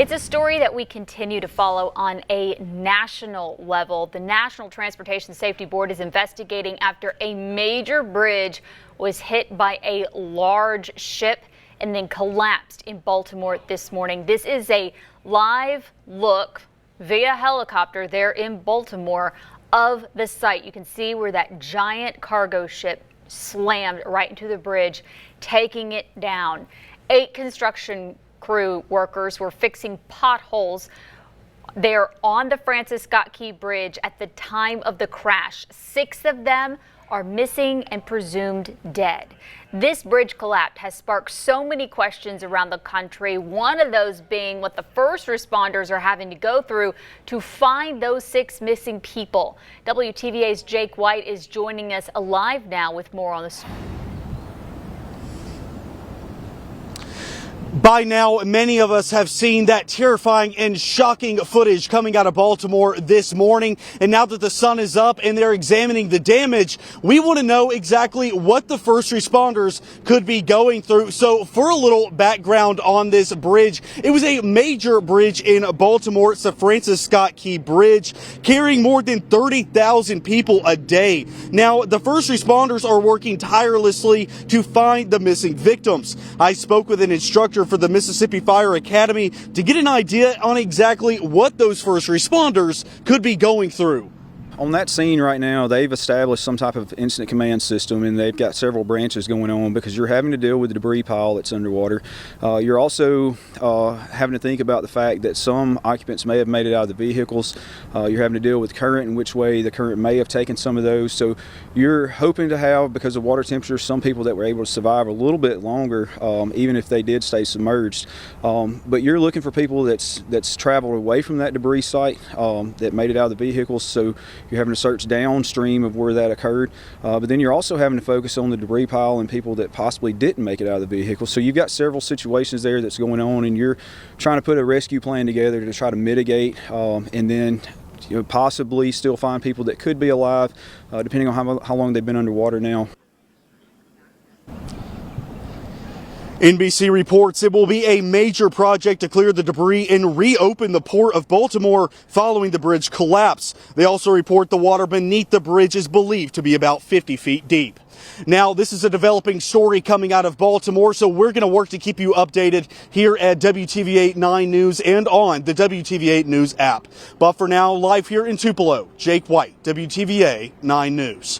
It's a story that we continue to follow on a national level. The National Transportation Safety Board is investigating after a major bridge was hit by a large ship and then collapsed in Baltimore this morning. This is a live look via helicopter there in Baltimore of the site. You can see where that giant cargo ship slammed right into the bridge, taking it down. 8 construction crew workers were fixing potholes there on the Francis Scott Key Bridge at the time of the crash. 6 of them are missing and presumed dead. This bridge collapse has sparked so many questions around the country, one of those being what the first responders are having to go through to find those 6 missing people. WTVA's Jake White is joining us live now with more on this. By now, many of us have seen that terrifying and shocking footage coming out of Baltimore this morning. And now that the sun is up and they're examining the damage, we want to know exactly what the first responders could be going through. So for a little background on this bridge, it was a major bridge in Baltimore. It's the Francis Scott Key Bridge, carrying more than 30,000 people a day. Now, the first responders are working tirelessly to find the missing victims. I spoke with an instructor for the Mississippi Fire Academy to get an idea on exactly what those first responders could be going through. On that scene right now, they've established some type of incident command system, and they've got several branches going on because you're having to deal with the debris pile that's underwater. You're also having to think about the fact that some occupants may have made it out of the vehicles. You're having to deal with current and which way the current may have taken some of those. So you're hoping to have, because of water temperature, some people that were able to survive a little bit longer, even if they did stay submerged. But you're looking for people that's traveled away from that debris site, that made it out of the vehicles. So you're having to search downstream of where that occurred, but then you're also having to focus on the debris pile and people that possibly didn't make it out of the vehicle. So you've got several situations there that's going on, and you're trying to put a rescue plan together to try to mitigate, and then possibly still find people that could be alive, depending on how long they've been underwater now. NBC reports it will be a major project to clear the debris and reopen the port of Baltimore following the bridge collapse. They also report the water beneath the bridge is believed to be about 50 feet deep. Now, this is a developing story coming out of Baltimore, so we're going to work to keep you updated here at WTVA 9 News and on the WTVA News app. But for now, live here in Tupelo, Jake White, WTVA 9 News.